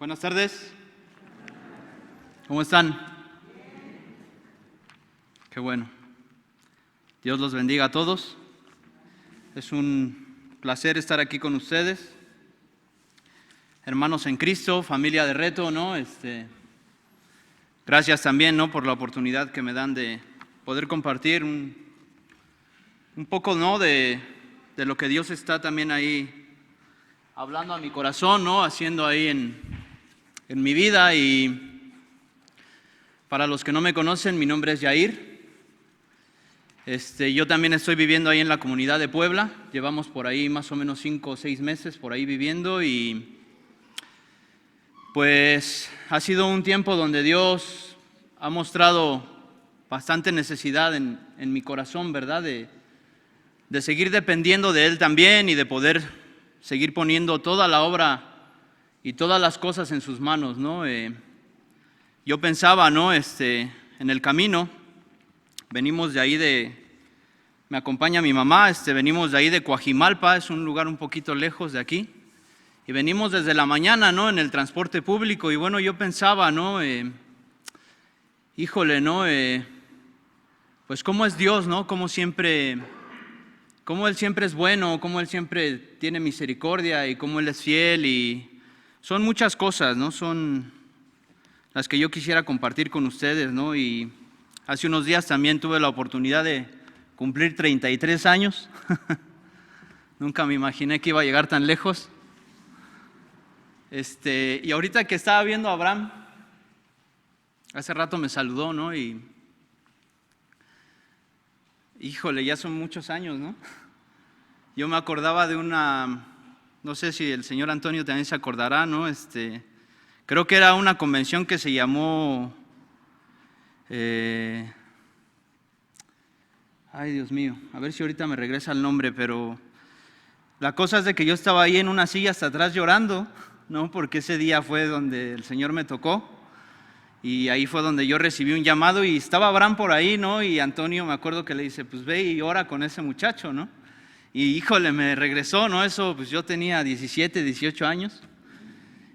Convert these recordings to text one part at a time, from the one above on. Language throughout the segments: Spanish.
Buenas tardes. ¿Cómo están? Qué bueno. Dios los bendiga a todos. Es un placer estar aquí con ustedes. Hermanos en Cristo, familia de Reto, ¿no? Gracias también, ¿no? Por la oportunidad que me dan de poder compartir un poco, ¿no? De lo que Dios está también ahí hablando a mi corazón, ¿no? Haciendo ahí en mi vida. Y para los que no me conocen, mi nombre es Yair. Yo también estoy viviendo ahí en la comunidad de Puebla. Llevamos por ahí más o menos 5 o 6 meses por ahí viviendo y pues ha sido un tiempo donde Dios ha mostrado bastante necesidad en mi corazón, ¿verdad? De seguir dependiendo de Él también y de poder seguir poniendo toda la obra y todas las cosas en sus manos, ¿no? Yo pensaba, ¿no? En el camino, venimos de ahí me acompaña mi mamá, venimos de ahí de Coajimalpa, es un lugar un poquito lejos de aquí, y venimos desde la mañana, ¿no? En el transporte público, y bueno, yo pensaba, ¿no? Híjole, ¿no? Pues cómo es Dios, ¿no? Cómo Él siempre es bueno, cómo Él siempre tiene misericordia y cómo Él es fiel, y son muchas cosas, ¿no? Son las que yo quisiera compartir con ustedes, ¿no? Y hace unos días también tuve la oportunidad de cumplir 33 años. Nunca me imaginé que iba a llegar tan lejos. Y ahorita que estaba viendo a Abraham, hace rato me saludó, ¿no? Y híjole, ya son muchos años, ¿no? Yo me acordaba de no sé si el señor Antonio también se acordará, ¿no? Creo que era una convención que se llamó, ay Dios mío, a ver si ahorita me regresa el nombre, pero la cosa es de que yo estaba ahí en una silla hasta atrás llorando, ¿no? Porque ese día fue donde el Señor me tocó. Y ahí fue donde yo recibí un llamado y estaba Abraham por ahí, ¿no? Y Antonio me acuerdo que le dice, pues ve y ora con ese muchacho, ¿no? Y híjole, me regresó, ¿no? Eso, pues yo tenía 17, 18 años.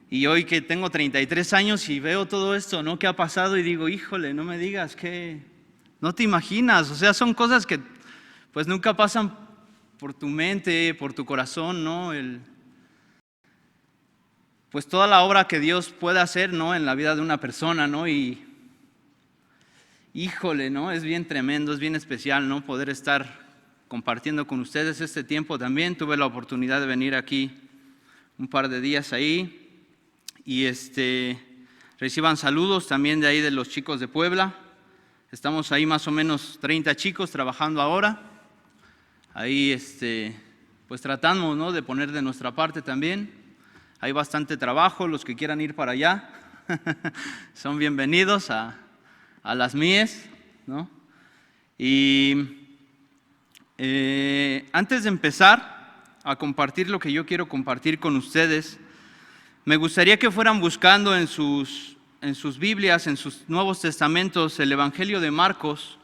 Y hoy que tengo 33 años y veo todo esto, ¿no? Que ha pasado y digo, híjole, no me digas que no te imaginas. O sea, son cosas que pues nunca pasan por tu mente, por tu corazón, ¿no? Pues toda la obra que Dios puede hacer, ¿no? En la vida de una persona, ¿no? Y híjole, ¿no? Es bien tremendo, es bien especial, ¿no? Poder estar compartiendo con ustedes este tiempo también. Tuve la oportunidad de venir aquí un par de días ahí y reciban saludos también de ahí de los chicos de Puebla. Estamos ahí más o menos 30 chicos trabajando ahora. Ahí pues tratamos, ¿no? De poner de nuestra parte también. Hay bastante trabajo, los que quieran ir para allá son bienvenidos a las Mies, ¿no? Y antes de empezar a compartir lo que yo quiero compartir con ustedes, me gustaría que fueran buscando en sus Biblias, en sus Nuevos Testamentos, el Evangelio de Marcos.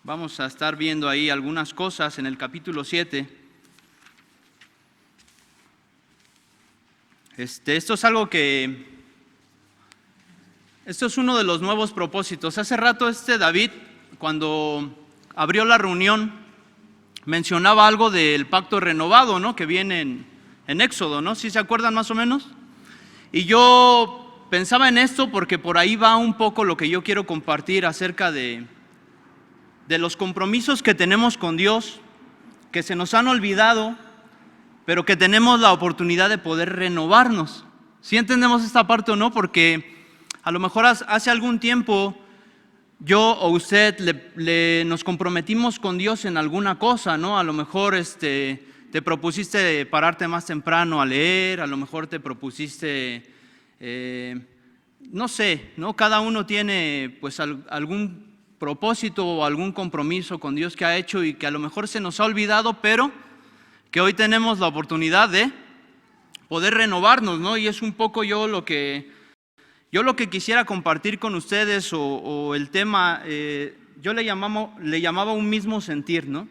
Vamos a estar viendo ahí algunas cosas en el capítulo 7. Esto es uno de los nuevos propósitos. Hace rato David, cuando abrió la reunión, mencionaba algo del pacto renovado, ¿no? Que viene en Éxodo, ¿no? ¿Sí se acuerdan más o menos? Y yo pensaba en esto porque por ahí va un poco lo que yo quiero compartir acerca de los compromisos que tenemos con Dios, que se nos han olvidado, pero que tenemos la oportunidad de poder renovarnos. ¿Sí entendemos esta parte o no? Porque a lo mejor hace algún tiempo yo o usted nos comprometimos con Dios en alguna cosa, ¿no? A lo mejor te propusiste pararte más temprano a leer, a lo mejor te propusiste, no sé, ¿no? Cada uno tiene pues algún propósito o algún compromiso con Dios que ha hecho y que a lo mejor se nos ha olvidado, pero que hoy tenemos la oportunidad de poder renovarnos, ¿no? Y es un poco yo lo que quisiera compartir con ustedes o el tema, yo le llamaba un mismo sentir, ¿no?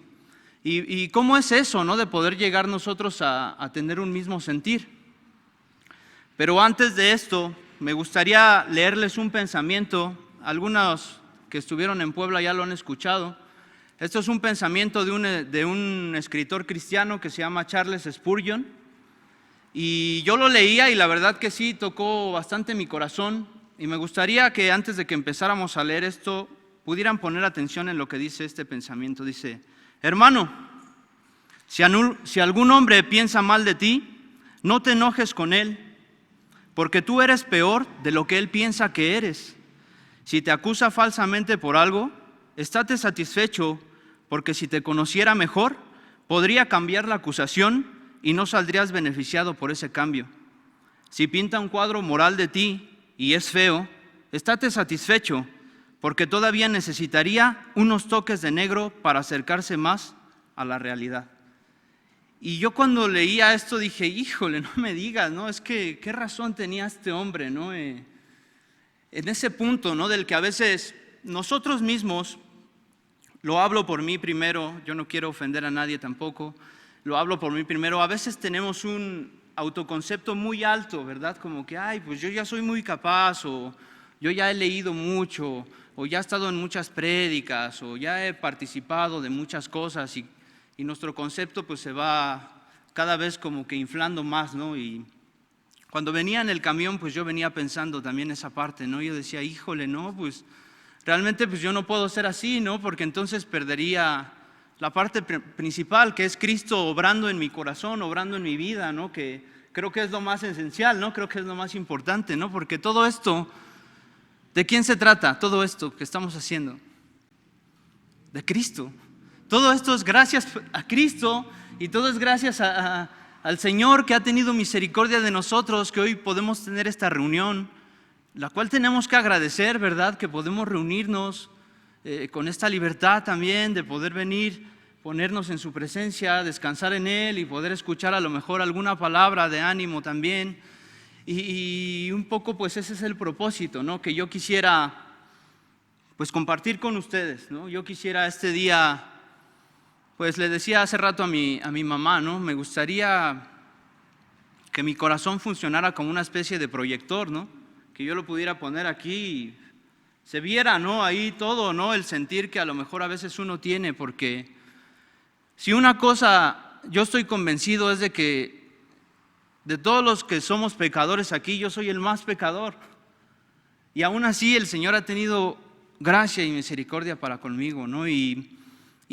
Y cómo es eso, ¿no? De poder llegar nosotros a tener un mismo sentir. Pero antes de esto, me gustaría leerles un pensamiento. Algunos que estuvieron en Puebla ya lo han escuchado. Esto es un pensamiento de un escritor cristiano que se llama Charles Spurgeon. Y yo lo leía y la verdad que sí, tocó bastante mi corazón. Y me gustaría que antes de que empezáramos a leer esto, pudieran poner atención en lo que dice este pensamiento. Dice: hermano, si algún hombre piensa mal de ti, no te enojes con él, porque tú eres peor de lo que él piensa que eres. Si te acusa falsamente por algo, estate satisfecho, porque si te conociera mejor, podría cambiar la acusación y no saldrías beneficiado por ese cambio. Si pinta un cuadro moral de ti y es feo, estate satisfecho, porque todavía necesitaría unos toques de negro para acercarse más a la realidad. Y yo cuando leía esto dije, híjole, no me digas, ¿no? Es que qué razón tenía este hombre, ¿no? En ese punto, ¿no? Del que a veces nosotros mismos, lo hablo por mí primero, yo no quiero ofender a nadie tampoco, lo hablo por mí primero, a veces tenemos un autoconcepto muy alto, ¿verdad? Como que, ay, pues yo ya soy muy capaz, o yo ya he leído mucho, o ya he estado en muchas prédicas, o ya he participado de muchas cosas, y nuestro concepto pues se va cada vez como que inflando más, ¿no? Y cuando venía en el camión, pues yo venía pensando también esa parte, ¿no? Yo decía, híjole, no, pues realmente pues yo no puedo ser así, ¿no? Porque entonces perdería la parte principal, que es Cristo obrando en mi corazón, obrando en mi vida, ¿no? Que creo que es lo más esencial, ¿no? Creo que es lo más importante, ¿no? Porque todo esto, ¿de quién se trata? Todo esto que estamos haciendo, de Cristo. Todo esto es gracias a Cristo y todo es gracias al Señor que ha tenido misericordia de nosotros, que hoy podemos tener esta reunión, la cual tenemos que agradecer, ¿verdad? Que podemos reunirnos con esta libertad también de poder venir, ponernos en su presencia, descansar en Él y poder escuchar a lo mejor alguna palabra de ánimo también. Y un poco pues ese es el propósito, ¿no? Que yo quisiera pues compartir con ustedes, ¿no? Yo quisiera este día... Pues le decía hace rato a mi mamá, ¿no? Me gustaría que mi corazón funcionara como una especie de proyector, ¿no? Que yo lo pudiera poner aquí y se viera, ¿no? Ahí todo, ¿no? El sentir que a lo mejor a veces uno tiene, porque si una cosa yo estoy convencido es de que de todos los que somos pecadores aquí, yo soy el más pecador. Y aún así el Señor ha tenido gracia y misericordia para conmigo, ¿no?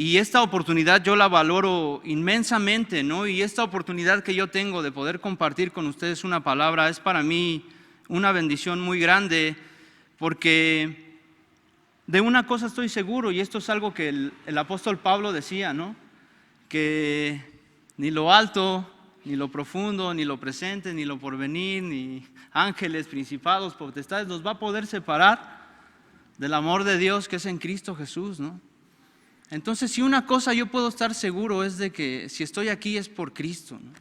Y esta oportunidad yo la valoro inmensamente, ¿no? Y esta oportunidad que yo tengo de poder compartir con ustedes una palabra es para mí una bendición muy grande, porque de una cosa estoy seguro, y esto es algo que el apóstol Pablo decía, ¿no? Que ni lo alto, ni lo profundo, ni lo presente, ni lo porvenir, ni ángeles, principados, potestades, nos va a poder separar del amor de Dios que es en Cristo Jesús, ¿no? Entonces, si una cosa yo puedo estar seguro es de que si estoy aquí es por Cristo, ¿no?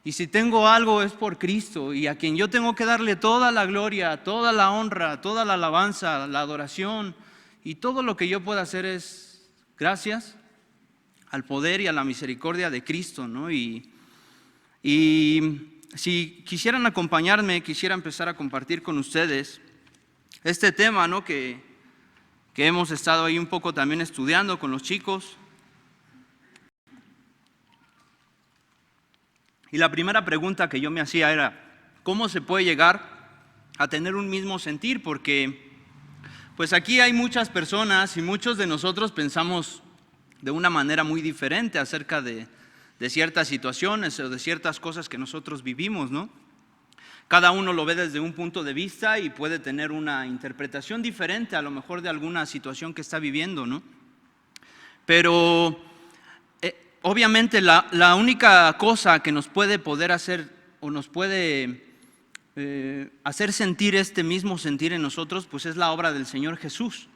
Y si tengo algo es por Cristo, y a quien yo tengo que darle toda la gloria, toda la honra, toda la alabanza, la adoración, y todo lo que yo pueda hacer es gracias al poder y a la misericordia de Cristo, ¿no? Y si quisieran acompañarme, quisiera empezar a compartir con ustedes este tema, ¿no? Que hemos estado ahí un poco también estudiando con los chicos. Y la primera pregunta que yo me hacía era, ¿cómo se puede llegar a tener un mismo sentir? Porque pues aquí hay muchas personas y muchos de nosotros pensamos de una manera muy diferente acerca de ciertas situaciones o de ciertas cosas que nosotros vivimos, ¿no? Cada uno lo ve desde un punto de vista y puede tener una interpretación diferente a lo mejor de alguna situación que está viviendo, ¿no? Pero obviamente la única cosa que nos puede poder hacer o nos puede hacer sentir este mismo sentir en nosotros, pues es la obra del Señor Jesús.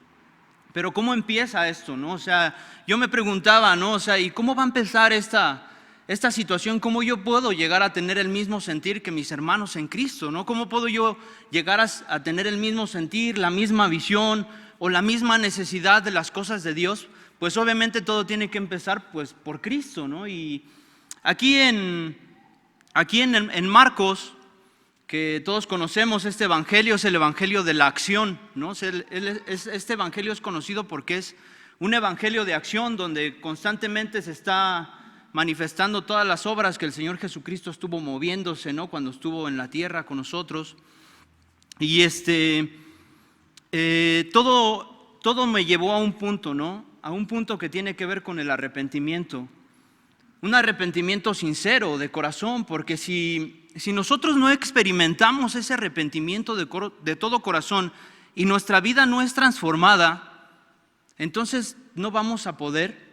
Pero ¿cómo empieza esto, no? O sea, yo me preguntaba, ¿no? O sea, ¿y cómo va a empezar esta situación? ¿Cómo yo puedo llegar a tener el mismo sentir que mis hermanos en Cristo, ¿no? ¿Cómo puedo yo llegar a tener el mismo sentir, la misma visión o la misma necesidad de las cosas de Dios? Pues obviamente todo tiene que empezar pues por Cristo, ¿no? Y aquí en Marcos, que todos conocemos. Este evangelio es el evangelio de la acción, ¿no? Este evangelio es conocido porque es un evangelio de acción donde constantemente se está manifestando todas las obras que el Señor Jesucristo estuvo moviéndose, ¿no? Cuando estuvo en la tierra con nosotros. Y todo me llevó a un punto, ¿no? A un punto que tiene que ver con el arrepentimiento. Un arrepentimiento sincero, de corazón, porque si nosotros no experimentamos ese arrepentimiento de todo corazón y nuestra vida no es transformada, entonces no vamos a poder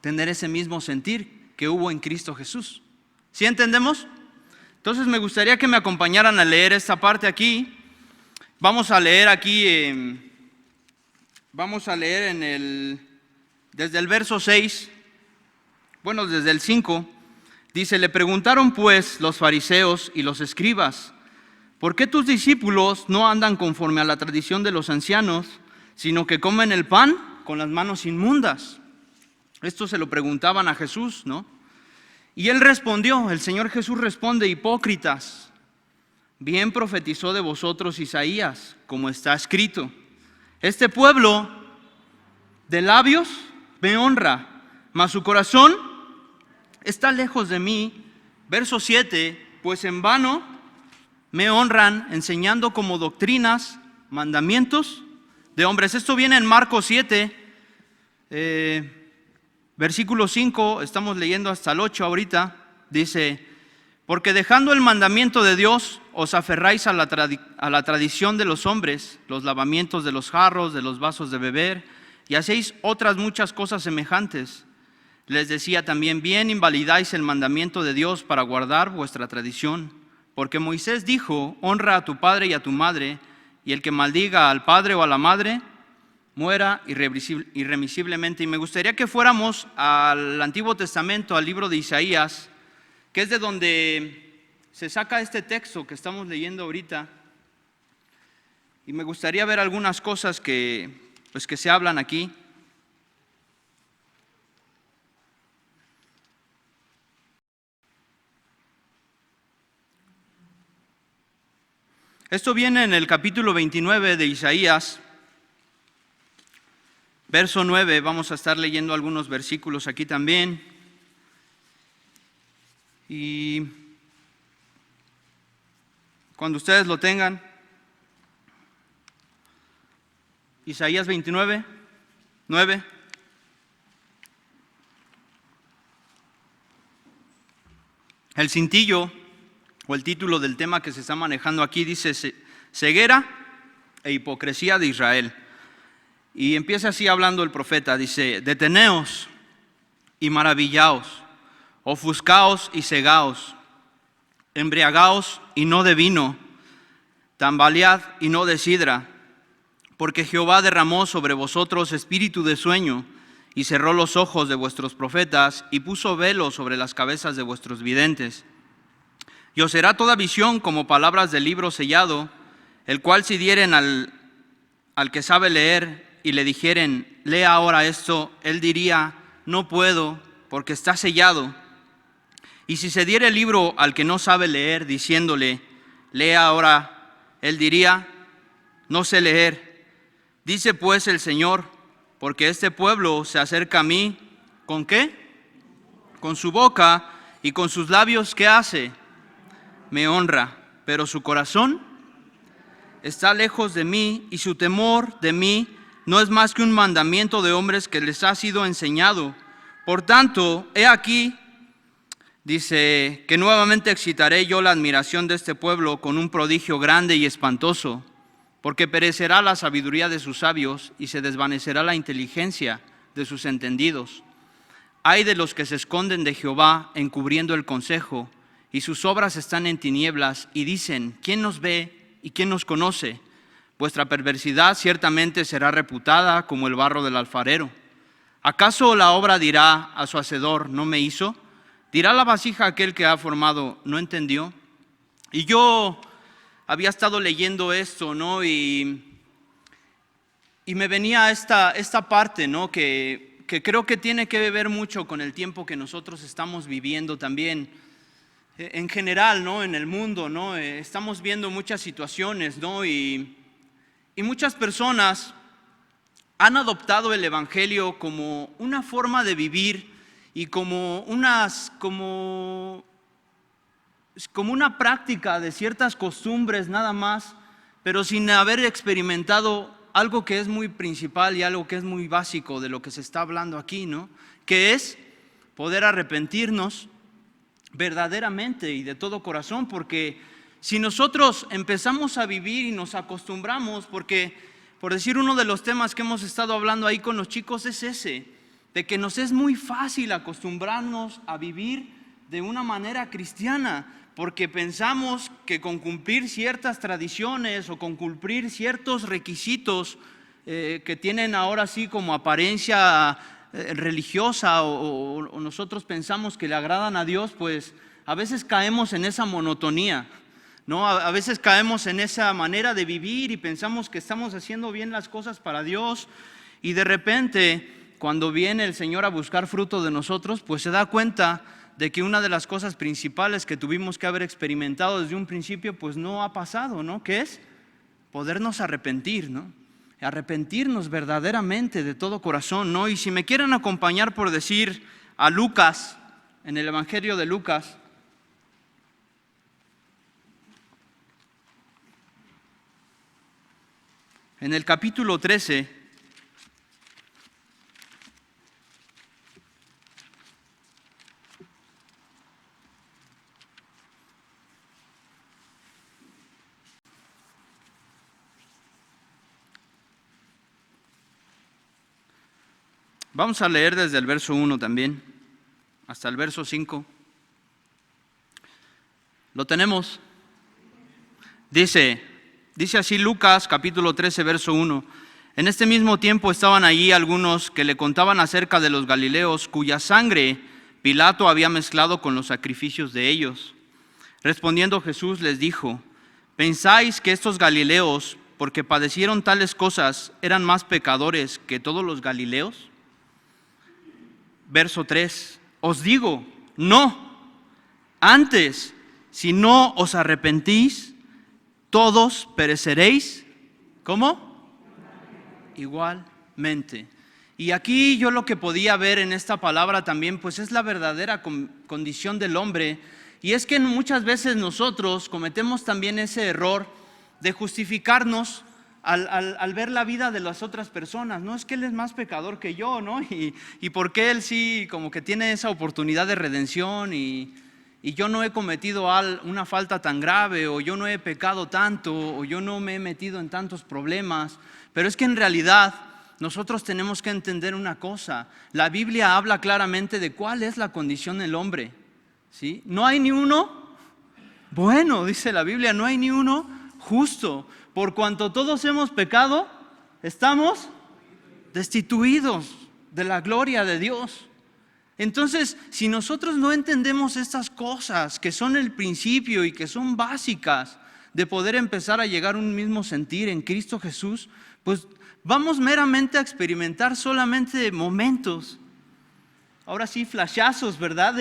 tener ese mismo sentir que hubo en Cristo Jesús. ¿Sí entendemos? Entonces me gustaría que me acompañaran a leer esta parte aquí. Vamos a leer aquí, desde el verso 6, desde el 5, dice: le preguntaron pues los fariseos y los escribas: ¿por qué tus discípulos no andan conforme a la tradición de los ancianos, sino que comen el pan con las manos inmundas? Esto se lo preguntaban a Jesús, ¿no? Y él respondió, el Señor Jesús responde: hipócritas, bien profetizó de vosotros Isaías, como está escrito: este pueblo de labios me honra, mas su corazón está lejos de mí. Verso 7, pues en vano me honran, enseñando como doctrinas mandamientos de hombres. Esto viene en Marcos 7, versículo 5, estamos leyendo hasta el 8 ahorita. Dice: porque dejando el mandamiento de Dios, os aferráis a la tradición de los hombres, los lavamientos de los jarros, de los vasos de beber, y hacéis otras muchas cosas semejantes. Les decía también: bien invalidáis el mandamiento de Dios para guardar vuestra tradición. Porque Moisés dijo: honra a tu padre y a tu madre, y el que maldiga al padre o a la madre, muera irremisiblemente. Y me gustaría que fuéramos al Antiguo Testamento, al libro de Isaías, que es de donde se saca este texto que estamos leyendo ahorita. Y me gustaría ver algunas cosas que se hablan aquí. Esto viene en el capítulo 29 de Isaías, verso 9. Vamos a estar leyendo algunos versículos aquí también. Y cuando ustedes lo tengan, Isaías 29, 9. El cintillo o el título del tema que se está manejando aquí dice: ceguera e hipocresía de Israel. Y empieza así hablando el profeta, dice: deteneos y maravillaos, ofuscaos y cegaos, embriagaos y no de vino, tambalead y no de sidra, porque Jehová derramó sobre vosotros espíritu de sueño, y cerró los ojos de vuestros profetas, y puso velo sobre las cabezas de vuestros videntes. Y os será toda visión como palabras del libro sellado, el cual si dieren al que sabe leer y le dijeren: lee ahora esto, él diría: no puedo, porque está sellado. Y si se diere el libro al que no sabe leer, diciéndole: lee ahora, él diría: no sé leer. Dice pues el Señor: porque este pueblo se acerca a mí, ¿con qué? Con su boca, y con sus labios, ¿qué hace? Me honra, pero su corazón está lejos de mí, y su temor de mí no es más que un mandamiento de hombres que les ha sido enseñado. Por tanto, he aquí, dice, que nuevamente excitaré yo la admiración de este pueblo con un prodigio grande y espantoso, porque perecerá la sabiduría de sus sabios y se desvanecerá la inteligencia de sus entendidos. Ay de los que se esconden de Jehová encubriendo el consejo, y sus obras están en tinieblas, y dicen: ¿quién nos ve y quién nos conoce? Vuestra perversidad ciertamente será reputada como el barro del alfarero. ¿Acaso la obra dirá a su hacedor: no me hizo? ¿Dirá la vasija aquel que ha formado: no entendió? Y yo había estado leyendo esto, ¿no? Y me venía esta parte, ¿no? Que creo que tiene que ver mucho con el tiempo que nosotros estamos viviendo también. en general, ¿no? En el mundo, ¿no? Estamos viendo muchas situaciones, ¿no? Y muchas personas han adoptado el Evangelio como una forma de vivir y como una práctica de ciertas costumbres nada más, pero sin haber experimentado algo que es muy principal y algo que es muy básico de lo que se está hablando aquí, ¿no? Que es poder arrepentirnos verdaderamente y de todo corazón, porque si nosotros empezamos a vivir y nos acostumbramos, porque por decir uno de los temas que hemos estado hablando ahí con los chicos es ese, de que nos es muy fácil acostumbrarnos a vivir de una manera cristiana, porque pensamos que con cumplir ciertas tradiciones o con cumplir ciertos requisitos que tienen ahora sí como apariencia religiosa o nosotros pensamos que le agradan a Dios, pues a veces caemos en esa monotonía, ¿no? A veces caemos en esa manera de vivir y pensamos que estamos haciendo bien las cosas para Dios y de repente cuando viene el Señor a buscar fruto de nosotros, pues se da cuenta de que una de las cosas principales que tuvimos que haber experimentado desde un principio, pues no ha pasado, ¿no? Que es podernos arrepentir, ¿no? Arrepentirnos verdaderamente de todo corazón, ¿no? Y si me quieren acompañar por decir a Lucas, en el Evangelio de Lucas, en el capítulo 13, vamos a leer desde el verso 1 también, hasta el verso 5. ¿Lo tenemos? Dice así Lucas capítulo 13, verso 1. En este mismo tiempo estaban allí algunos que le contaban acerca de los galileos, cuya sangre Pilato había mezclado con los sacrificios de ellos. Respondiendo Jesús les dijo: ¿pensáis que estos galileos, porque padecieron tales cosas, eran más pecadores que todos los galileos? Verso 3, os digo, no, antes, si no os arrepentís, todos pereceréis. ¿Cómo? Igualmente. Y aquí yo lo que podía ver en esta palabra también, pues es la verdadera condición del hombre. Y es que muchas veces nosotros cometemos también ese error de justificarnos al ver la vida de las otras personas. No, es que él es más pecador que yo, ¿no? Y porque él sí como que tiene esa oportunidad de redención y yo no he cometido una falta tan grave, o yo no he pecado tanto, o yo no me he metido en tantos problemas. Pero es que en realidad nosotros tenemos que entender una cosa. La Biblia habla claramente de cuál es la condición del hombre, ¿sí? No hay ni uno bueno, dice la Biblia, no hay ni uno justo. Por cuanto todos hemos pecado, estamos destituidos de la gloria de Dios. Entonces, si nosotros no entendemos estas cosas que son el principio y que son básicas de poder empezar a llegar a un mismo sentir en Cristo Jesús, pues vamos meramente a experimentar solamente momentos, ahora sí, flashazos, ¿verdad?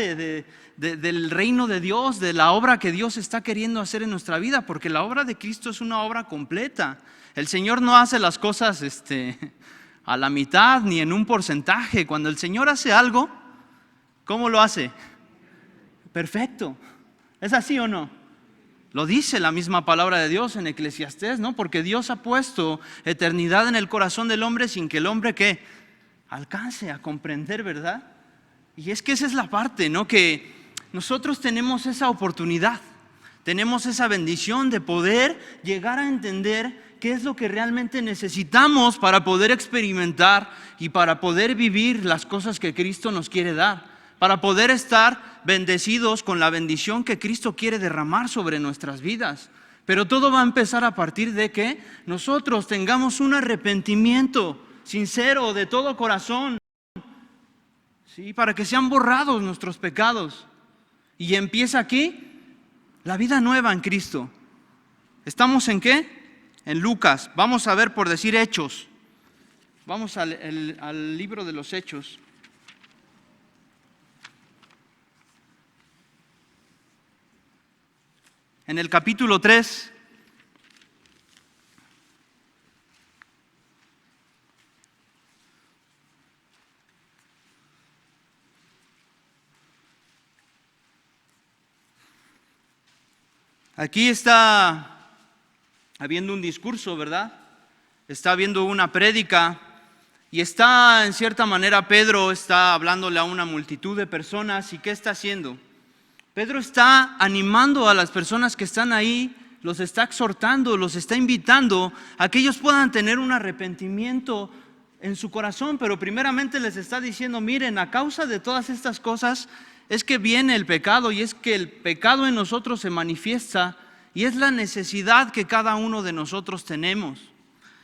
Del reino de Dios, de la obra que Dios está queriendo hacer en nuestra vida, porque la obra de Cristo es una obra completa. El Señor no hace las cosas a la mitad ni en un porcentaje. Cuando el Señor hace algo, ¿cómo lo hace? Perfecto. ¿Es así o no? Lo dice la misma palabra de Dios en Eclesiastés, ¿no? Porque Dios ha puesto eternidad en el corazón del hombre sin que el hombre, ¿qué? Alcance a comprender, ¿verdad? Y es que esa es la parte, ¿no? Que nosotros tenemos esa oportunidad, tenemos esa bendición de poder llegar a entender qué es lo que realmente necesitamos para poder experimentar y para poder vivir las cosas que Cristo nos quiere dar, para poder estar bendecidos con la bendición que Cristo quiere derramar sobre nuestras vidas. Pero todo va a empezar a partir de que nosotros tengamos un arrepentimiento sincero de todo corazón, ¿sí? Para que sean borrados nuestros pecados. Y empieza aquí la vida nueva en Cristo. ¿Estamos en qué? En Lucas. Vamos a ver por decir Hechos. Vamos al libro de los Hechos. en el capítulo 3. Aquí está habiendo un discurso, ¿verdad? Está habiendo una prédica y está, en cierta manera, Pedro está hablándole a una multitud de personas. ¿Y qué está haciendo? Pedro está animando a las personas que están ahí, los está exhortando, los está invitando a que ellos puedan tener un arrepentimiento en su corazón, pero primeramente les está diciendo, miren, a causa de todas estas cosas es que viene el pecado, y es que el pecado en nosotros se manifiesta, y es la necesidad que cada uno de nosotros tenemos,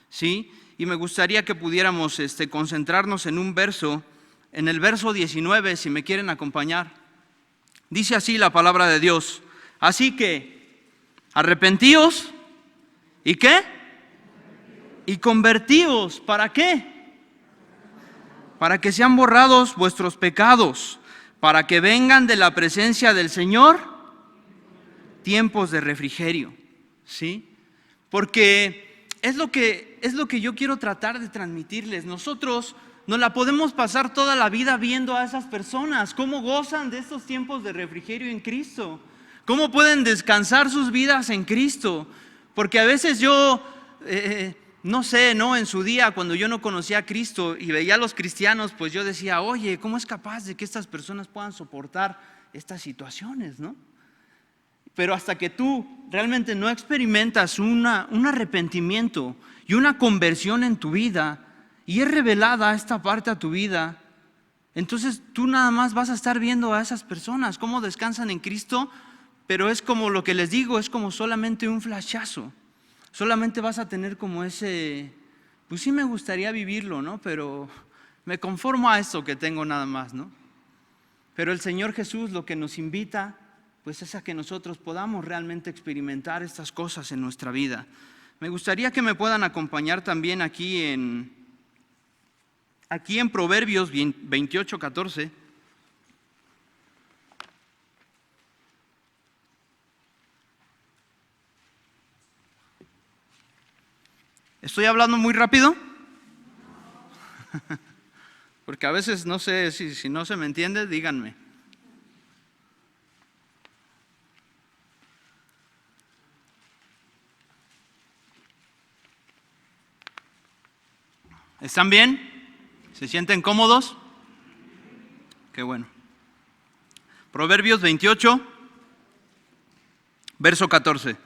¿sí? Y me gustaría que pudiéramos concentrarnos en un verso, en el verso 19, si me quieren acompañar. Dice así la palabra de Dios: así que, arrepentíos, ¿y qué? Y convertíos, ¿para qué? Para que sean borrados vuestros pecados, para que vengan de la presencia del Señor tiempos de refrigerio, ¿sí? Porque es lo que yo quiero tratar de transmitirles. Nosotros nos la podemos pasar toda la vida viendo a esas personas, cómo gozan de estos tiempos de refrigerio en Cristo, cómo pueden descansar sus vidas en Cristo. Porque a veces yo, no sé, ¿no? En su día, cuando yo no conocía a Cristo y veía a los cristianos, pues yo decía, oye, ¿cómo es capaz de que estas personas puedan soportar estas situaciones, no? Pero hasta que tú realmente no experimentas un arrepentimiento y una conversión en tu vida, y es revelada esta parte a tu vida, entonces tú nada más vas a estar viendo a esas personas cómo descansan en Cristo, pero es como lo que les digo, es como solamente un flashazo. Solamente vas a tener como ese, pues sí me gustaría vivirlo, ¿no? Pero me conformo a esto que tengo nada más, ¿no? Pero el Señor Jesús lo que nos invita, pues es a que nosotros podamos realmente experimentar estas cosas en nuestra vida. Me gustaría que me puedan acompañar también aquí en Proverbios 28:14. ¿Estoy hablando muy rápido? Porque a veces no sé, si no se me entiende, díganme. ¿Están bien? ¿Se sienten cómodos? Qué bueno. Proverbios 28, verso 14.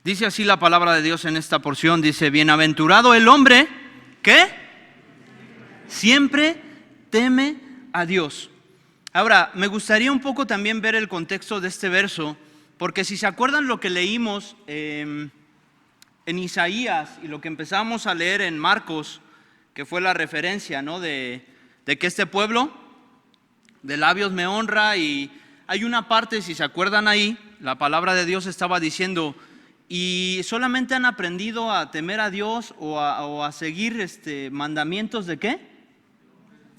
Dice así la palabra de Dios en esta porción, dice, bienaventurado el hombre que siempre teme a Dios. Ahora, me gustaría un poco también ver el contexto de este verso, porque si se acuerdan lo que leímos en Isaías y lo que empezamos a leer en Marcos, que fue la referencia, ¿no? de que este pueblo de labios me honra, y hay una parte, si se acuerdan ahí, la palabra de Dios estaba diciendo, y solamente han aprendido a temer a Dios o a seguir mandamientos de ¿qué?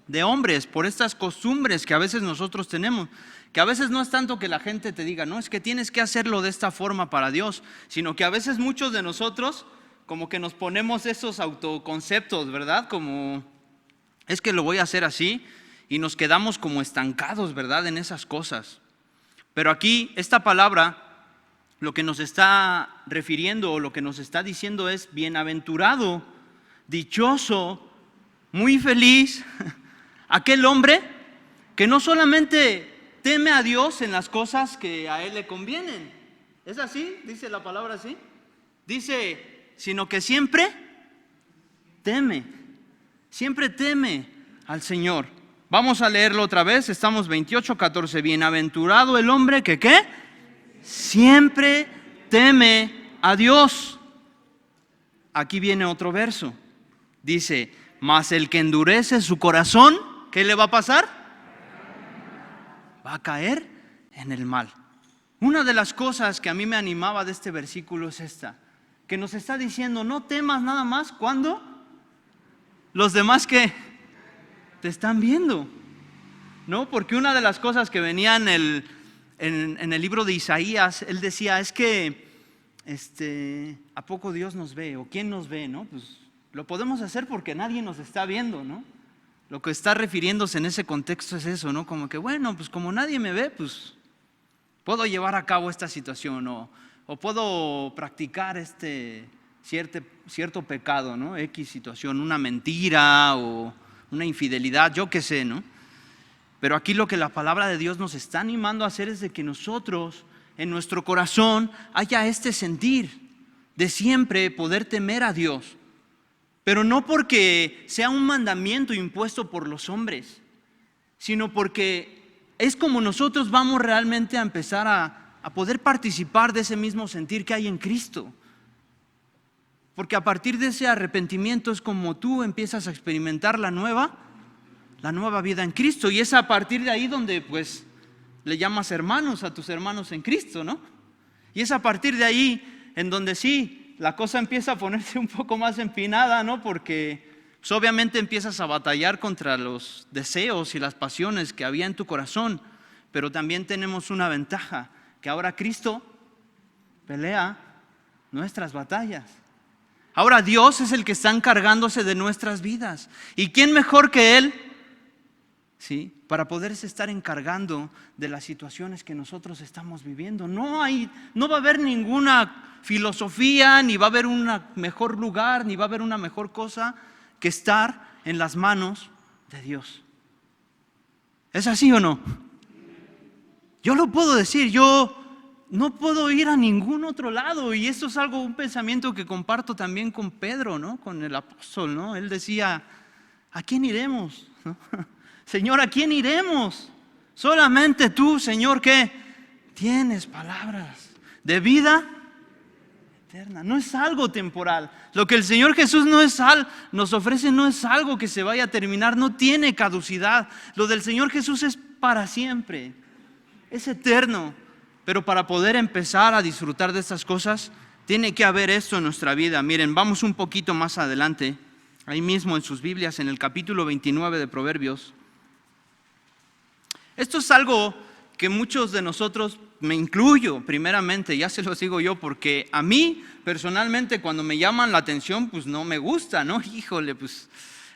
De hombres, por estas costumbres que a veces nosotros tenemos, que a veces no es tanto que la gente te diga, no, es que tienes que hacerlo de esta forma para Dios, sino que a veces muchos de nosotros como que nos ponemos esos autoconceptos, ¿verdad? Como, es que lo voy a hacer así, y nos quedamos como estancados, ¿verdad? En esas cosas. Pero aquí esta palabra lo que nos está refiriendo o lo que nos está diciendo es bienaventurado, dichoso, muy feliz, aquel hombre que no solamente teme a Dios en las cosas que a Él le convienen. ¿Es así? Dice la palabra así. Dice, sino que siempre teme al Señor. Vamos a leerlo otra vez, estamos 28:14. Bienaventurado el hombre que ¿qué? Siempre teme a Dios. Aquí viene otro verso. Dice, mas el que endurece su corazón, ¿qué le va a pasar? Va a caer en el mal. Una de las cosas que a mí me animaba de este versículo es esta, que nos está diciendo, no temas nada más cuando los demás que te están viendo. ¿no? Porque una de las cosas que venía en el libro de Isaías, él decía, es que, ¿a poco Dios nos ve? ¿O quién nos ve? ¿No? Pues lo podemos hacer porque nadie nos está viendo, ¿no? Lo que está refiriéndose en ese contexto es eso, ¿no? Como que, bueno, pues como nadie me ve, pues puedo llevar a cabo esta situación o puedo practicar cierto pecado, ¿no? X situación, una mentira o una infidelidad, yo qué sé, ¿no? Pero aquí lo que la palabra de Dios nos está animando a hacer es de que nosotros, en nuestro corazón, haya este sentir de siempre poder temer a Dios. Pero no porque sea un mandamiento impuesto por los hombres, sino porque es como nosotros vamos realmente a empezar a poder participar de ese mismo sentir que hay en Cristo. Porque a partir de ese arrepentimiento es como tú empiezas a experimentar la nueva vida en Cristo. Y es a partir de ahí donde pues le llamas hermanos a tus hermanos en Cristo, ¿no? Y es a partir de ahí en donde sí, la cosa empieza a ponerse un poco más empinada, ¿no? Porque pues, obviamente empiezas a batallar contra los deseos y las pasiones que había en tu corazón. Pero también tenemos una ventaja, que ahora Cristo pelea nuestras batallas. Ahora Dios es el que está encargándose de nuestras vidas. ¿Y quién mejor que Él? ¿Sí? Para poderse estar encargando de las situaciones que nosotros estamos viviendo. No va a haber ninguna filosofía, ni va a haber un mejor lugar, ni va a haber una mejor cosa que estar en las manos de Dios. ¿Es así o no? Yo lo puedo decir, yo no puedo ir a ningún otro lado, y esto es un pensamiento que comparto también con Pedro, ¿no? Con el apóstol, ¿no? Él decía, ¿a quién iremos? ¿No? Señor, ¿a quién iremos? Solamente tú, Señor, ¿qué? Tienes palabras de vida eterna. No es algo temporal. Lo que el Señor Jesús nos ofrece no es algo que se vaya a terminar, no tiene caducidad. Lo del Señor Jesús es para siempre, es eterno. Pero para poder empezar a disfrutar de estas cosas, tiene que haber esto en nuestra vida. Miren, vamos un poquito más adelante, ahí mismo en sus Biblias, en el capítulo 29 de Proverbios. Esto es algo que muchos de nosotros, me incluyo primeramente, ya se los digo yo, porque a mí personalmente cuando me llaman la atención, pues no me gusta, ¿no? Híjole, pues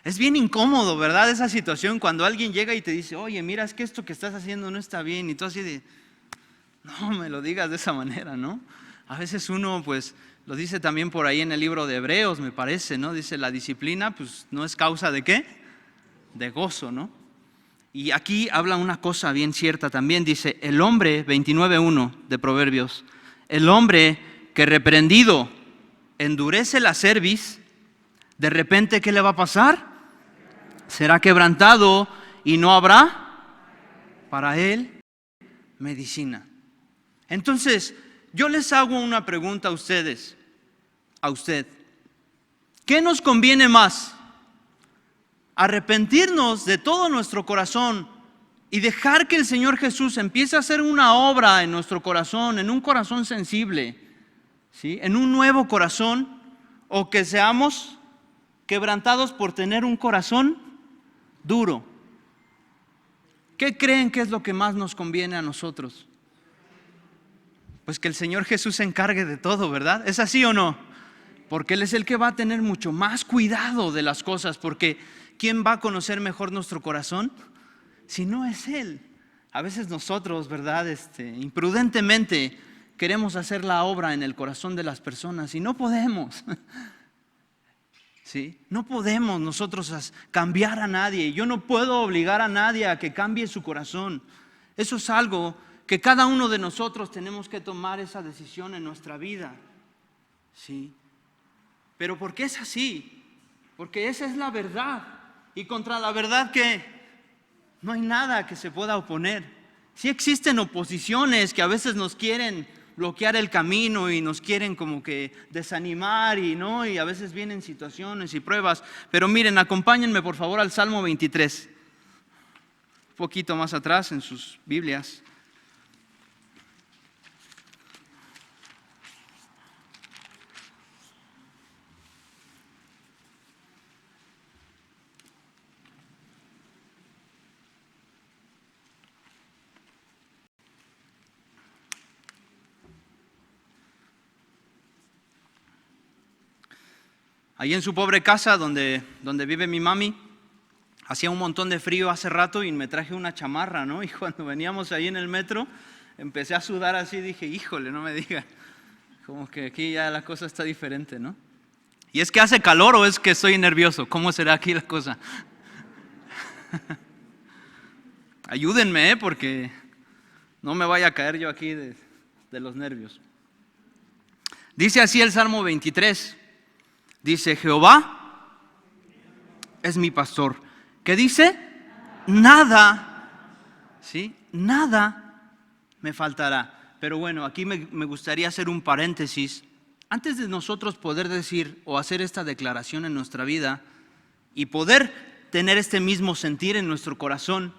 es bien incómodo, ¿verdad? Esa situación cuando alguien llega y te dice, oye, mira, es que esto que estás haciendo no está bien, y tú así de, no me lo digas de esa manera, ¿no? A veces uno, pues, lo dice también por ahí en el libro de Hebreos, me parece, ¿no? Dice, la disciplina, pues, no es causa de ¿qué? De gozo, ¿no? Y aquí habla una cosa bien cierta también, dice, el hombre, 29:1 de Proverbios, el hombre que reprendido endurece la cerviz, de repente, ¿qué le va a pasar? Será quebrantado y no habrá para él medicina. Entonces, yo les hago una pregunta a ustedes, a usted. ¿Qué nos conviene más? ¿Arrepentirnos de todo nuestro corazón y dejar que el Señor Jesús empiece a hacer una obra en nuestro corazón, en un corazón sensible, ¿sí? En un nuevo corazón, o que seamos quebrantados por tener un corazón duro? ¿Qué creen que es lo que más nos conviene a nosotros? Pues que el Señor Jesús se encargue de todo, ¿verdad? ¿Es así o no? Porque Él es el que va a tener mucho más cuidado de las cosas, porque ¿quién va a conocer mejor nuestro corazón? Si no es Él. A veces nosotros, ¿verdad? Imprudentemente queremos hacer la obra en el corazón de las personas y no podemos. ¿Sí? No podemos nosotros cambiar a nadie. Yo no puedo obligar a nadie a que cambie su corazón. Eso es algo que cada uno de nosotros tenemos que tomar esa decisión en nuestra vida. ¿Sí? Pero ¿por qué es así? Porque esa es la verdad. Y contra la verdad que no hay nada que se pueda oponer. Sí existen oposiciones que a veces nos quieren bloquear el camino y nos quieren como que desanimar y a veces vienen situaciones y pruebas. Pero miren, acompáñenme por favor al Salmo 23. Un poquito más atrás en sus Biblias. Ahí en su pobre casa donde vive mi mami, hacía un montón de frío hace rato y me traje una chamarra, ¿no? Y cuando veníamos ahí en el metro, empecé a sudar así, dije, híjole, no me diga, como que aquí ya la cosa está diferente, ¿no? ¿Y es que hace calor o es que estoy nervioso? ¿Cómo será aquí la cosa? Ayúdenme, porque no me vaya a caer yo aquí de los nervios. Dice así el Salmo 23, dice, Jehová es mi pastor. ¿Qué dice? Nada, ¿sí? Nada me faltará. Pero bueno, aquí me gustaría hacer un paréntesis. Antes de nosotros poder decir o hacer esta declaración en nuestra vida y poder tener este mismo sentir en nuestro corazón,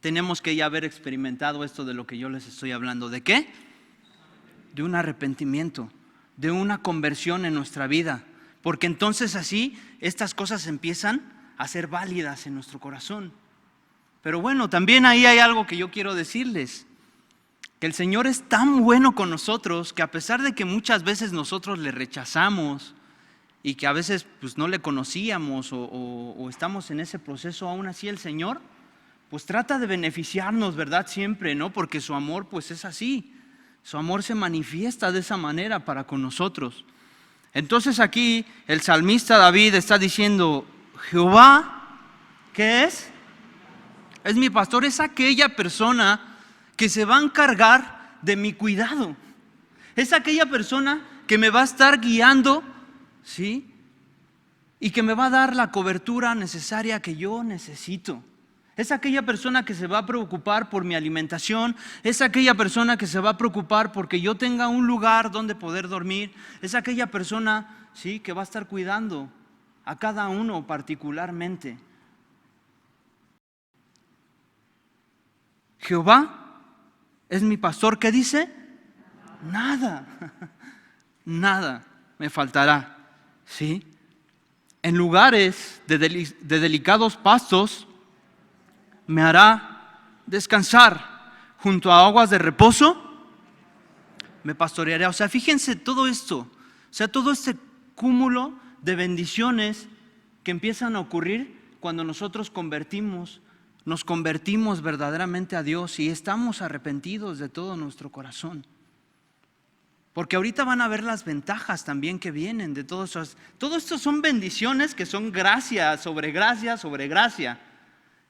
tenemos que ya haber experimentado esto de lo que yo les estoy hablando. ¿De qué? De un arrepentimiento, de una conversión en nuestra vida. Porque entonces así estas cosas empiezan a ser válidas en nuestro corazón. Pero bueno, también ahí hay algo que yo quiero decirles. Que el Señor es tan bueno con nosotros que a pesar de que muchas veces nosotros le rechazamos y que a veces pues no le conocíamos o estamos en ese proceso, aún así el Señor pues trata de beneficiarnos, ¿verdad? Siempre, ¿no? Porque su amor pues es así. Su amor se manifiesta de esa manera para con nosotros. Entonces aquí el salmista David está diciendo, Jehová, ¿qué es? Es mi pastor, es aquella persona que se va a encargar de mi cuidado. Es aquella persona que me va a estar guiando, ¿sí? Y que me va a dar la cobertura necesaria que yo necesito. Es aquella persona que se va a preocupar por mi alimentación. Es aquella persona que se va a preocupar porque yo tenga un lugar donde poder dormir. Es aquella persona, ¿sí?, que va a estar cuidando a cada uno particularmente. Jehová es mi pastor. ¿Qué dice? Nada, nada me faltará, ¿sí? En lugares de delicados pastos me hará descansar, junto a aguas de reposo me pastoreará. O sea, fíjense todo esto, o sea, todo este cúmulo de bendiciones que empiezan a ocurrir cuando nosotros nos convertimos verdaderamente a Dios y estamos arrepentidos de todo nuestro corazón. Porque ahorita van a ver las ventajas también que vienen de todo eso. Todo esto son bendiciones que son gracia sobre gracia sobre gracia.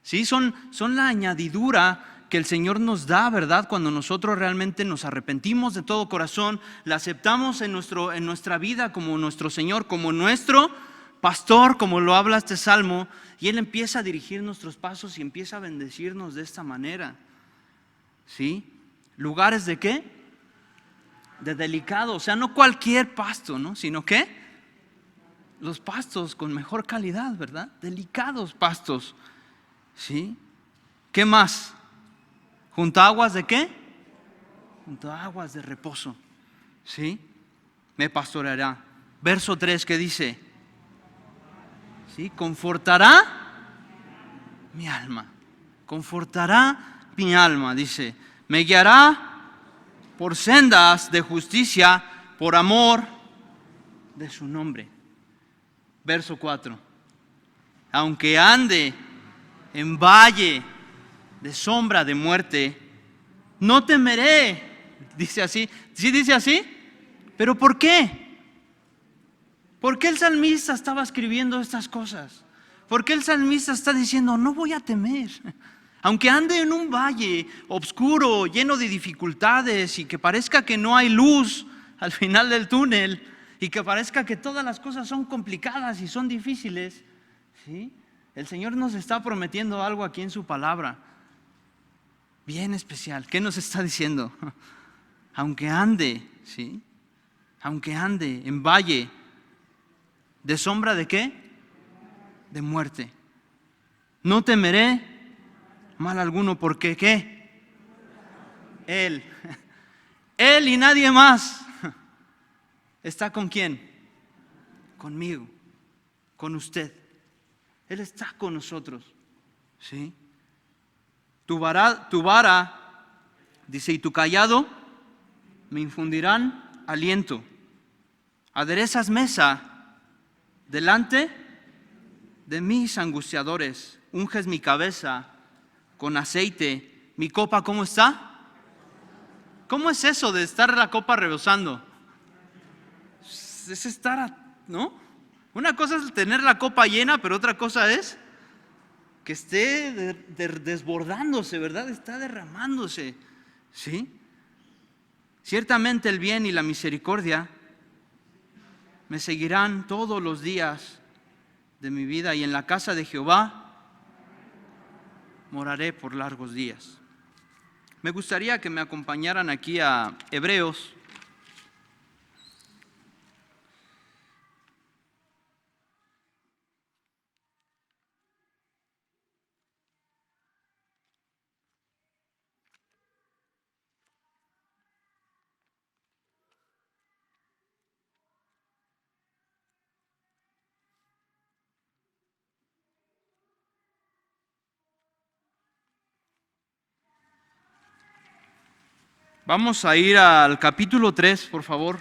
¿Sí? Son la añadidura que el Señor nos da, ¿verdad? Cuando nosotros realmente nos arrepentimos de todo corazón, la aceptamos en nuestra vida como nuestro Señor, como nuestro pastor, como lo habla este salmo, y Él empieza a dirigir nuestros pasos y empieza a bendecirnos de esta manera. ¿Sí? ¿Lugares de qué? De delicado, o sea, no cualquier pasto, ¿no? Sino que los pastos con mejor calidad, ¿verdad? Delicados pastos. ¿Sí? ¿Qué más? ¿Junto a aguas de qué? Junto a aguas de reposo. ¿Sí? Me pastoreará. Verso 3, ¿qué dice? ¿Sí? Confortará mi alma. Confortará mi alma, dice. Me guiará por sendas de justicia, por amor de su nombre. Verso 4. Aunque ande en valle de sombra de muerte, no temeré. Dice así. ¿Sí dice así? ¿Pero por qué? ¿Por qué el salmista estaba escribiendo estas cosas? ¿Por qué el salmista está diciendo, no voy a temer? Aunque ande en un valle oscuro, lleno de dificultades y que parezca que no hay luz al final del túnel y que parezca que todas las cosas son complicadas y son difíciles, ¿sí? El Señor nos está prometiendo algo aquí en su palabra, bien especial. ¿Qué nos está diciendo? Aunque ande, ¿sí? Aunque ande en valle de sombra de ¿qué? De muerte. No temeré mal alguno, porque ¿qué? Él y nadie más está ¿con quién? Conmigo, con usted. Él está con nosotros, ¿sí? Tu vara, dice, y tu cayado me infundirán aliento. Aderezas mesa delante de mis angustiadores. Unges mi cabeza con aceite. ¿Mi copa cómo está? ¿Cómo es eso de estar la copa rebosando? Es estar, ¿no? Una cosa es tener la copa llena, pero otra cosa es que esté desbordándose, ¿verdad? Está derramándose, ¿sí? Ciertamente el bien y la misericordia me seguirán todos los días de mi vida, y en la casa de Jehová moraré por largos días. Me gustaría que me acompañaran aquí a Hebreos. Vamos a ir al capítulo 3, por favor.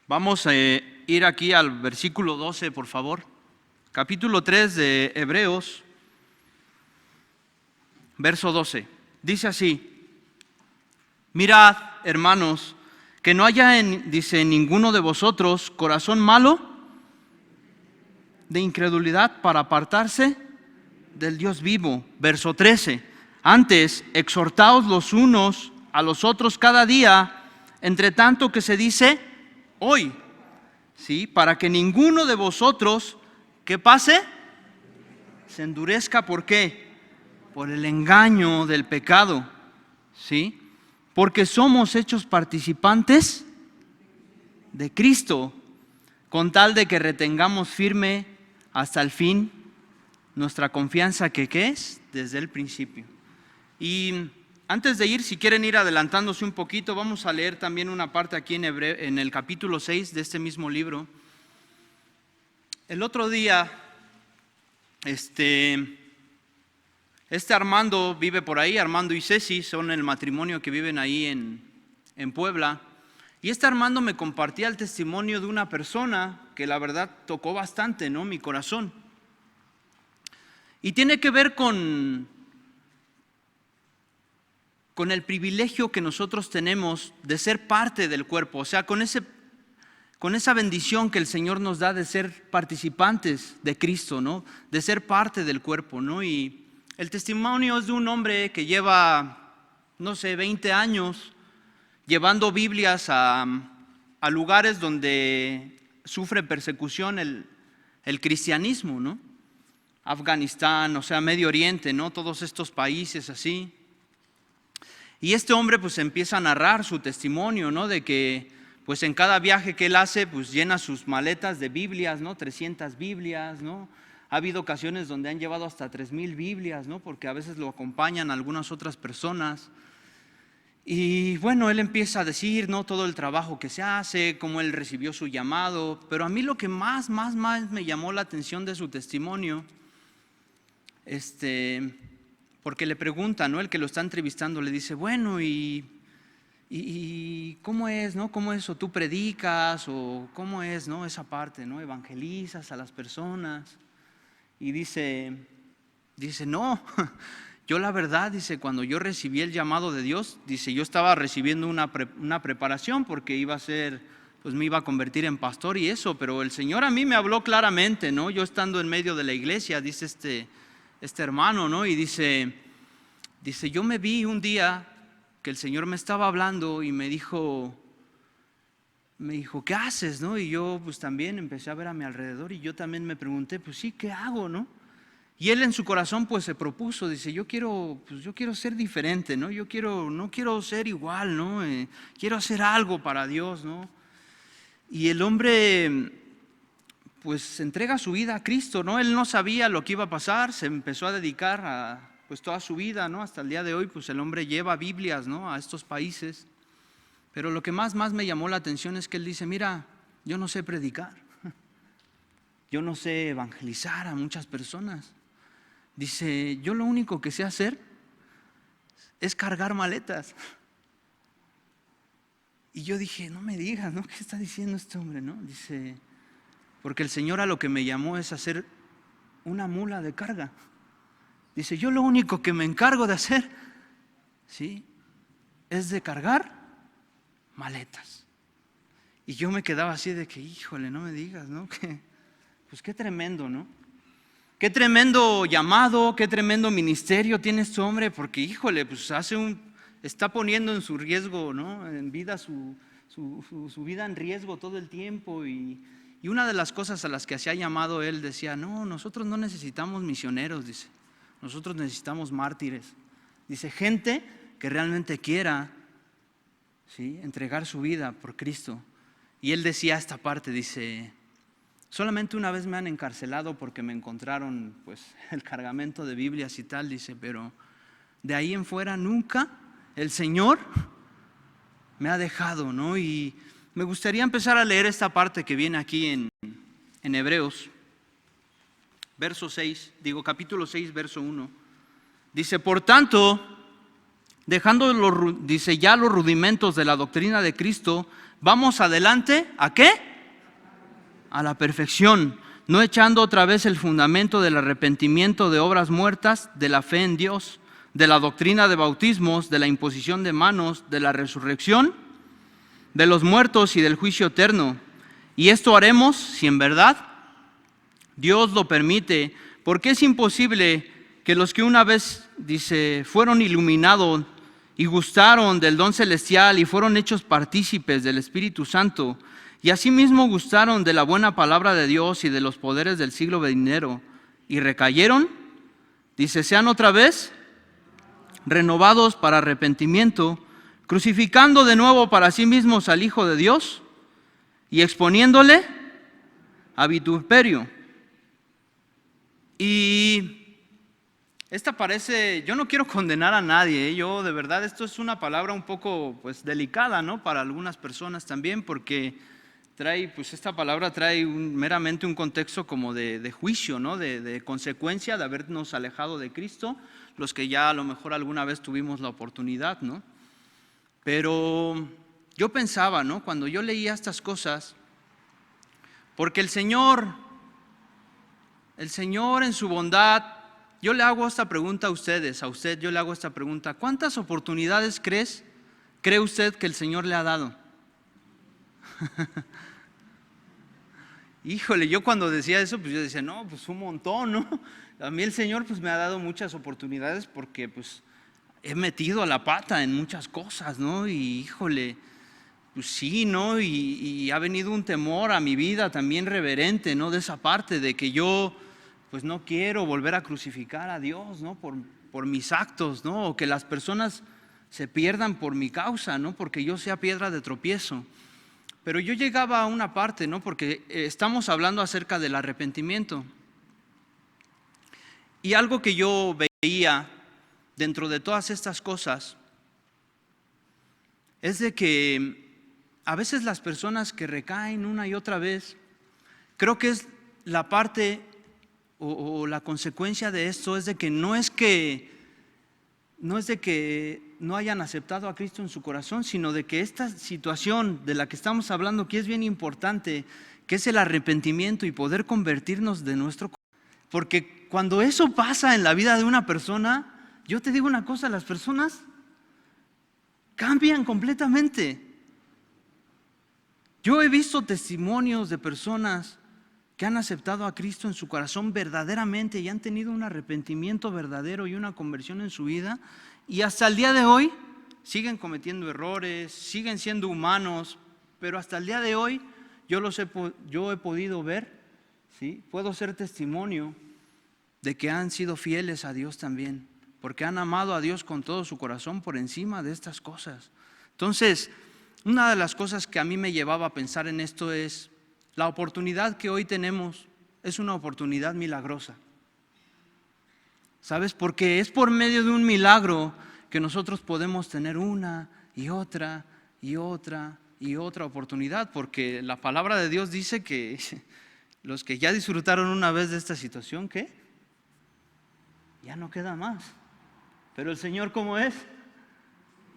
Vamos a ir aquí al versículo 12, por favor. Capítulo 3 de Hebreos, verso 12. Dice así: mirad, hermanos, que no haya dice, ninguno de vosotros corazón malo de incredulidad para apartarse del Dios vivo. Verso 13. Antes, exhortaos los unos a los otros cada día, entre tanto que se dice hoy, ¿sí? Para que ninguno de vosotros, ¿qué pase? Se endurezca. ¿Por qué? Por el engaño del pecado, ¿sí? Porque somos hechos participantes de Cristo, con tal de que retengamos firme hasta el fin nuestra confianza, que ¿qué es? Desde el principio. Y antes de ir, si quieren ir adelantándose un poquito, vamos a leer también una parte aquí en el capítulo 6 de este mismo libro. El otro día, este Armando vive por ahí. Armando y Ceci son el matrimonio que viven ahí en Puebla. Y Armando me compartía el testimonio de una persona que la verdad tocó bastante, ¿no?, mi corazón. Y tiene que ver con el privilegio que nosotros tenemos de ser parte del cuerpo, o sea, con esa bendición que el Señor nos da de ser participantes de Cristo, ¿no?, de ser parte del cuerpo, ¿no? Y el testimonio es de un hombre que lleva, 20 años llevando Biblias a lugares donde sufre persecución el cristianismo, ¿no? Afganistán, o sea, Medio Oriente, ¿no? Todos estos países así. Y este hombre pues empieza a narrar su testimonio, ¿no?, de que pues en cada viaje que él hace pues llena sus maletas de Biblias, ¿no?, 300 Biblias, ¿no? Ha habido ocasiones donde han llevado hasta 3,000 Biblias, ¿no?, porque a veces lo acompañan algunas otras personas. Y bueno, él empieza a decir, ¿no?, todo el trabajo que se hace, cómo él recibió su llamado. Pero a mí lo que más me llamó la atención de su testimonio, porque le pregunta, ¿no?, el que lo está entrevistando, le dice, bueno, ¿y cómo es, ¿no? ¿Cómo es? ¿O tú predicas? ¿O cómo es, ¿no?, esa parte, ¿no? ¿Evangelizas a las personas? Y dice, no, yo la verdad, dice, cuando yo recibí el llamado de Dios, dice, yo estaba recibiendo una preparación porque iba a ser, pues me iba a convertir en pastor y eso, pero el Señor a mí me habló claramente, ¿no? Yo estando en medio de la iglesia, dice este hermano, ¿no? Y dice, yo me vi un día que el Señor me estaba hablando y me dijo, ¿qué haces, no? Y yo pues también empecé a ver a mi alrededor y yo también me pregunté, pues sí, ¿qué hago, no? Y él en su corazón pues se propuso, dice, yo quiero ser diferente, ¿no? No quiero ser igual, ¿no? Quiero hacer algo para Dios, ¿no? Y el hombre pues entrega su vida a Cristo, ¿no? Él no sabía lo que iba a pasar, se empezó a dedicar pues toda su vida, ¿no? Hasta el día de hoy, pues el hombre lleva Biblias, ¿no? A estos países. Pero lo que más me llamó la atención es que él dice, mira, yo no sé predicar, yo no sé evangelizar a muchas personas. Dice, yo lo único que sé hacer es cargar maletas. Y yo dije, no me digas, ¿no? ¿Qué está diciendo este hombre, no? Dice, porque el Señor a lo que me llamó es hacer una mula de carga. Dice, yo lo único que me encargo de hacer, ¿sí?, es de cargar maletas. Y yo me quedaba así de que, híjole, no me digas, ¿no? Pues qué tremendo, ¿no? Qué tremendo llamado, qué tremendo ministerio tiene este hombre, porque, híjole, pues está poniendo en su riesgo, ¿no? En vida su vida en riesgo todo el tiempo. Y una de las cosas a las que se ha llamado él decía, no, nosotros no necesitamos misioneros, dice, nosotros necesitamos mártires. Dice, gente que realmente quiera, ¿sí?, entregar su vida por Cristo. Y él decía esta parte, dice, solamente una vez me han encarcelado porque me encontraron pues el cargamento de Biblias y tal, dice, pero de ahí en fuera nunca el Señor me ha dejado, ¿no? Y me gustaría empezar a leer esta parte que viene aquí en Hebreos, capítulo 6, verso 1. Dice, por tanto, dejando dice, ya los rudimentos de la doctrina de Cristo, vamos adelante, ¿a qué? A la perfección, no echando otra vez el fundamento del arrepentimiento de obras muertas, de la fe en Dios, de la doctrina de bautismos, de la imposición de manos, de la resurrección de los muertos y del juicio eterno. Y esto haremos si en verdad Dios lo permite, porque es imposible que los que una vez, dice, fueron iluminados y gustaron del don celestial y fueron hechos partícipes del Espíritu Santo, y asimismo gustaron de la buena palabra de Dios y de los poderes del siglo venidero, y recayeron, dice, sean otra vez renovados para arrepentimiento, crucificando de nuevo para sí mismos al Hijo de Dios y exponiéndole a vituperio. Y esta parece, yo no quiero condenar a nadie, yo de verdad, esto es una palabra un poco pues delicada, ¿no?, para algunas personas también, porque esta palabra trae meramente un contexto como de juicio, ¿no?, de consecuencia de habernos alejado de Cristo, los que ya a lo mejor alguna vez tuvimos la oportunidad, ¿no? Pero yo pensaba, ¿no?, cuando yo leía estas cosas, porque el Señor en su bondad, yo le hago esta pregunta a usted yo le hago esta pregunta, ¿cuántas oportunidades cree usted que el Señor le ha dado? Híjole, yo cuando decía eso, pues yo decía, no, pues un montón, ¿no? A mí el Señor pues me ha dado muchas oportunidades porque pues he metido la pata en muchas cosas, ¿no? Y híjole, pues sí, ¿no? Y ha venido un temor a mi vida también reverente, ¿no? De esa parte de que yo pues no quiero volver a crucificar a Dios, ¿no? Por mis actos, ¿no? O que las personas se pierdan por mi causa, ¿no? Porque yo sea piedra de tropiezo. Pero yo llegaba a una parte, ¿no? Porque estamos hablando acerca del arrepentimiento. Y algo que yo veía dentro de todas estas cosas es de que a veces las personas que recaen una y otra vez, creo que es la parte o la consecuencia de esto es de que no es de que no hayan aceptado a Cristo en su corazón, sino de que esta situación de la que estamos hablando, que es bien importante, que es el arrepentimiento y poder convertirnos de nuestro corazón. Porque cuando eso pasa en la vida de una persona, yo te digo una cosa, las personas cambian completamente. Yo he visto testimonios de personas que han aceptado a Cristo en su corazón verdaderamente y han tenido un arrepentimiento verdadero y una conversión en su vida, y hasta el día de hoy siguen cometiendo errores, siguen siendo humanos, pero hasta el día de hoy yo he podido ver, ¿sí?, puedo ser testimonio de que han sido fieles a Dios también, porque han amado a Dios con todo su corazón por encima de estas cosas. Entonces, una de las cosas que a mí me llevaba a pensar en esto es, la oportunidad que hoy tenemos es una oportunidad milagrosa. ¿Sabes? Porque es por medio de un milagro que nosotros podemos tener una y otra y otra y otra oportunidad, porque la palabra de Dios dice que los que ya disfrutaron una vez de esta situación, ¿qué? Ya no queda más. Pero el Señor, ¿cómo es?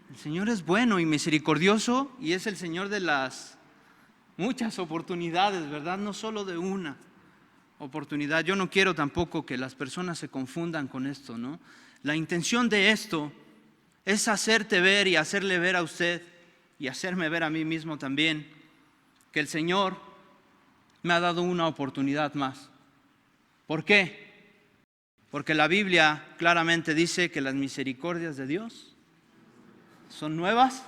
El Señor es bueno y misericordioso y es el Señor de las muchas oportunidades, ¿verdad? No solo de una oportunidad. Yo no quiero tampoco que las personas se confundan con esto, ¿no? La intención de esto es hacerte ver y hacerle ver a usted y hacerme ver a mí mismo también que el Señor me ha dado una oportunidad más. ¿Por qué? Porque la Biblia claramente dice que las misericordias de Dios son nuevas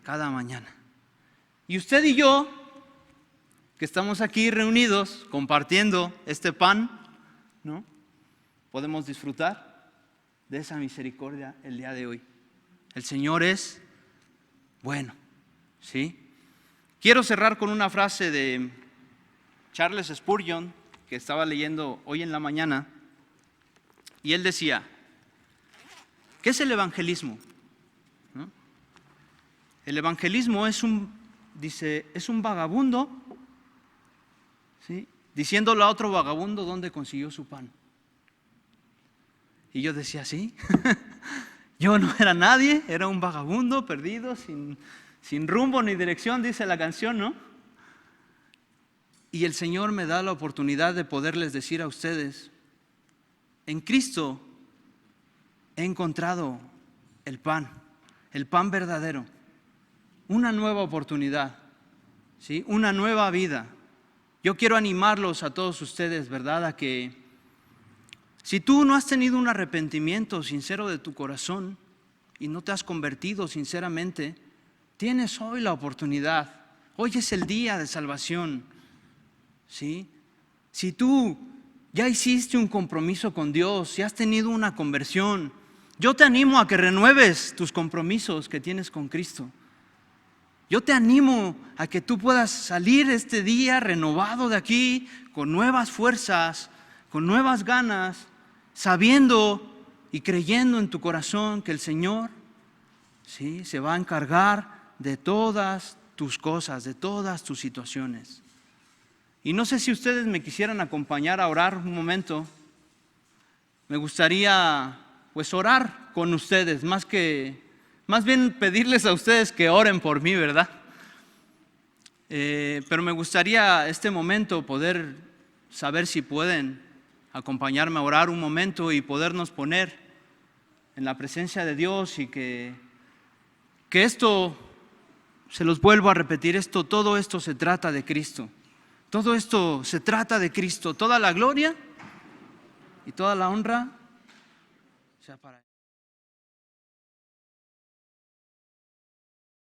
cada mañana. Y usted y yo, que estamos aquí reunidos compartiendo este pan, ¿no? Podemos disfrutar de esa misericordia el día de hoy. El Señor es bueno, ¿sí? Quiero cerrar con una frase de Charles Spurgeon que estaba leyendo hoy en la mañana, y él decía: ¿qué es el evangelismo? ¿No? El evangelismo es un vagabundo, ¿sí?, diciéndole a otro vagabundo dónde consiguió su pan. Y yo decía, ¿sí? Yo no era nadie, era un vagabundo perdido, sin rumbo ni dirección, dice la canción, ¿no? Y el Señor me da la oportunidad de poderles decir a ustedes: en Cristo he encontrado el pan verdadero, una nueva oportunidad, ¿sí?, una nueva vida. Yo quiero animarlos a todos ustedes, ¿verdad?, a que si tú no has tenido un arrepentimiento sincero de tu corazón y no te has convertido sinceramente, tienes hoy la oportunidad. Hoy es el día de salvación, ¿sí? Si tú ya hiciste un compromiso con Dios, si has tenido una conversión, yo te animo a que renueves tus compromisos que tienes con Cristo. Yo te animo a que tú puedas salir este día renovado de aquí, con nuevas fuerzas, con nuevas ganas, sabiendo y creyendo en tu corazón que el Señor, ¿sí?, se va a encargar de todas tus cosas, de todas tus situaciones. Y no sé si ustedes me quisieran acompañar a orar un momento. Me gustaría pues orar con ustedes, más bien pedirles a ustedes que oren por mí, ¿verdad? Pero me gustaría este momento poder saber si pueden acompañarme a orar un momento y podernos poner en la presencia de Dios, y que esto, se los vuelvo a repetir, todo esto se trata de Cristo. Todo esto se trata de Cristo. Toda la gloria y toda la honra sea para Él.